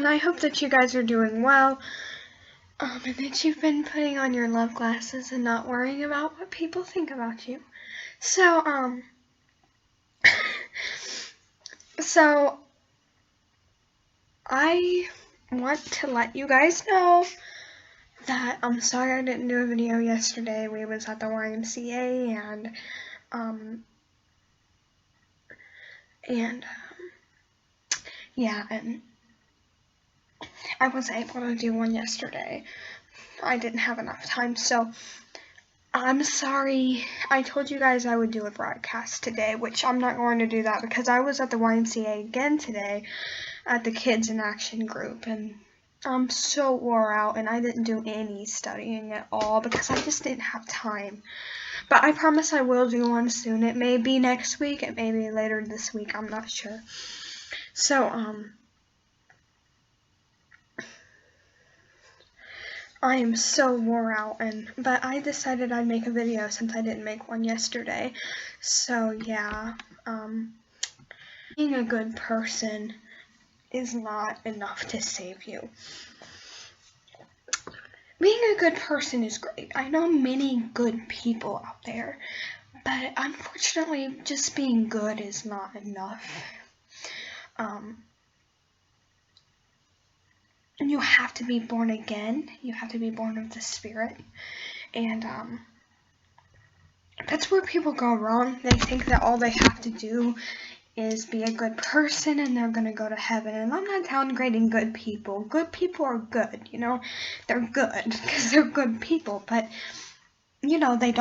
and I hope that you guys are doing well, and that you've been putting on your love glasses and not worrying about what people think about you. So, so I want to let you guys know that I'm sorry I didn't do a video yesterday. We was at the YMCA, and I wasn't able to do one yesterday. I didn't have enough time, so I'm sorry. I told you guys I would do a broadcast today, which I'm not going to do that because I was at the YMCA again today at the Kids in Action group, and I'm so wore out, and I didn't do any studying at all because I just didn't have time. But I promise I will do one soon. It may be next week, it may be later this week, I'm not sure. So, I am so wore out, but I decided I'd make a video since I didn't make one yesterday. So yeah, being a good person is not enough to save you. Being a good person is great. I know many good people out there, but unfortunately, just being good is not enough. You have to be born again. You have to be born of the Spirit. And that's where people go wrong. They think that all they have to do is be a good person and they're going to go to heaven. And I'm not downgrading good people. Good people are good, you know. They're good because they're good people. But, you know, they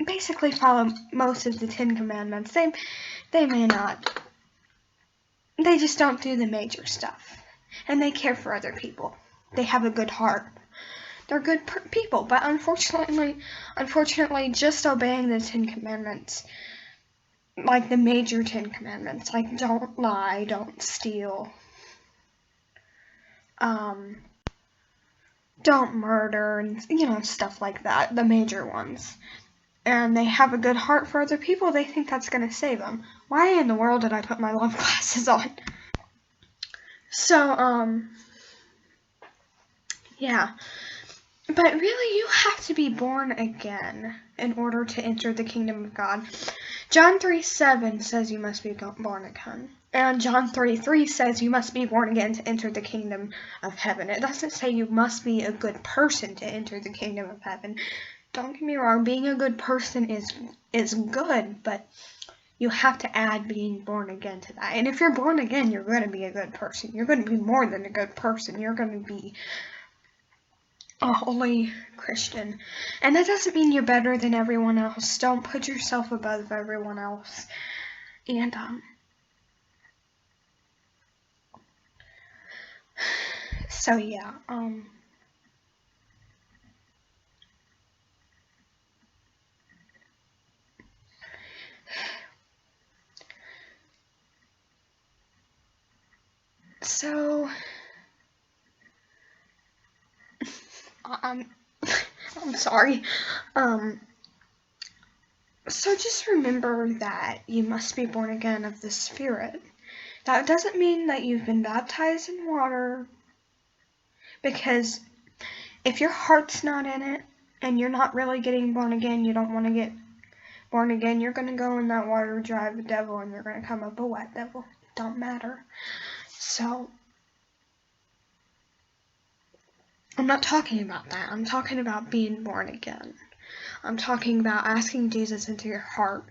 basically follow most of the 10 Commandments. They may not. They just don't do the major stuff. And they care for other people. They have a good heart. They're good people, but unfortunately, just obeying the 10 Commandments, like the major 10 Commandments, like don't lie, don't steal, don't murder, and, you know, stuff like that, the major ones. And they have a good heart for other people, they think that's going to save them. Why in the world did I put my love glasses on? So, yeah. But really, you have to be born again in order to enter the kingdom of God. John 3:7 says you must be born again. And John 3:3 says you must be born again to enter the kingdom of heaven. It doesn't say you must be a good person to enter the kingdom of heaven. Don't get me wrong, being a good person is good, but you have to add being born again to that. And if you're born again, you're going to be a good person. You're going to be more than a good person. You're going to be a holy Christian. And that doesn't mean you're better than everyone else. Don't put yourself above everyone else. And, so yeah, so, I'm sorry, so just remember that you must be born again of the Spirit. That doesn't mean that you've been baptized in water, because if your heart's not in it, and you're not really getting born again, you don't want to get born again, you're going to go in that water, drive a devil, and you're going to come up a wet devil. It don't matter. So, I'm not talking about that. I'm talking about being born again. I'm talking about asking Jesus into your heart.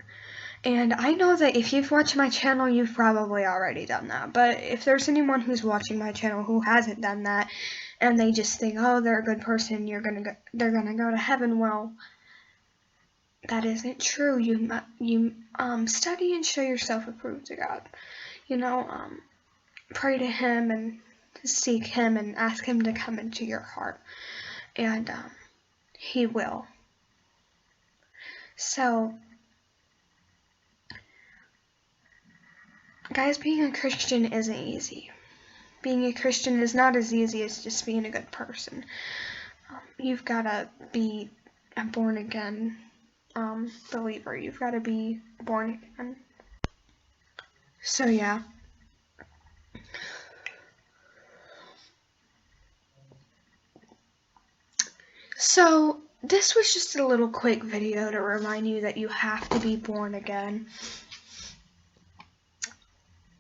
And I know that if you've watched my channel, you've probably already done that. But if there's anyone who's watching my channel who hasn't done that, and they just think, oh, they're a good person, they're gonna go to heaven, well, that isn't true. You study and show yourself approved to God. You know, pray to Him and seek Him and ask Him to come into your heart, and He will. So, guys, being a Christian isn't easy. Being a Christian is not as easy as just being a good person. You've got to be a born again believer. You've got to be born again. So yeah. So this was just a little quick video to remind you that you have to be born again.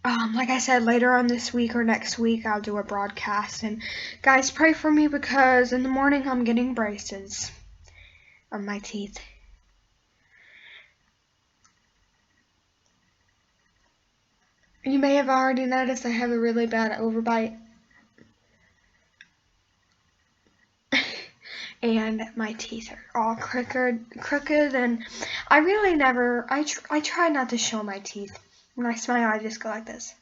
Like I said, later on this week or next week, I'll do a broadcast. And guys, pray for me because in the morning I'm getting braces on my teeth. You may have already noticed I have a really bad overbite. And my teeth are all crooked, and I really never, I try not to show my teeth. When I smile, I just go like this.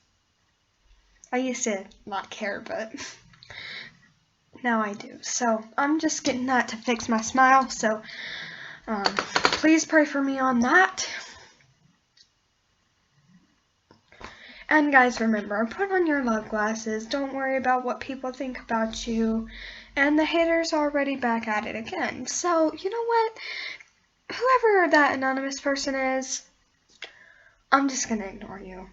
I used to not care, but now I do. So I'm just getting that to fix my smile, so please pray for me on that. And guys, remember, put on your love glasses. Don't worry about what people think about you. And the haters are already back at it again. So, you know what? Whoever that anonymous person is, I'm just going to ignore you.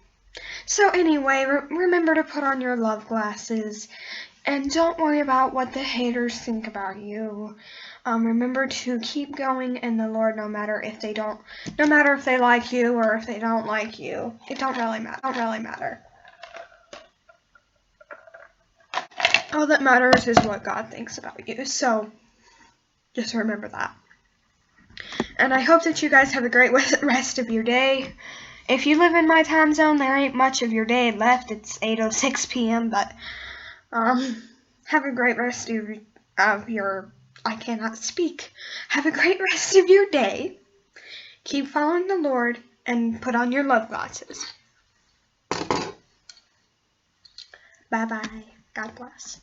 So anyway, remember to put on your love glasses. And don't worry about what the haters think about you. Remember to keep going in the Lord no matter if they like you or if they don't like you. It don't really matter. All that matters is what God thinks about you. So just remember that. And I hope that you guys have a great rest of your day. If you live in my time zone, there ain't much of your day left. It's 8:06 p.m., but have a great rest of your I cannot speak. Have a great rest of your day. Keep following the Lord and put on your love glasses. Bye-bye. God bless.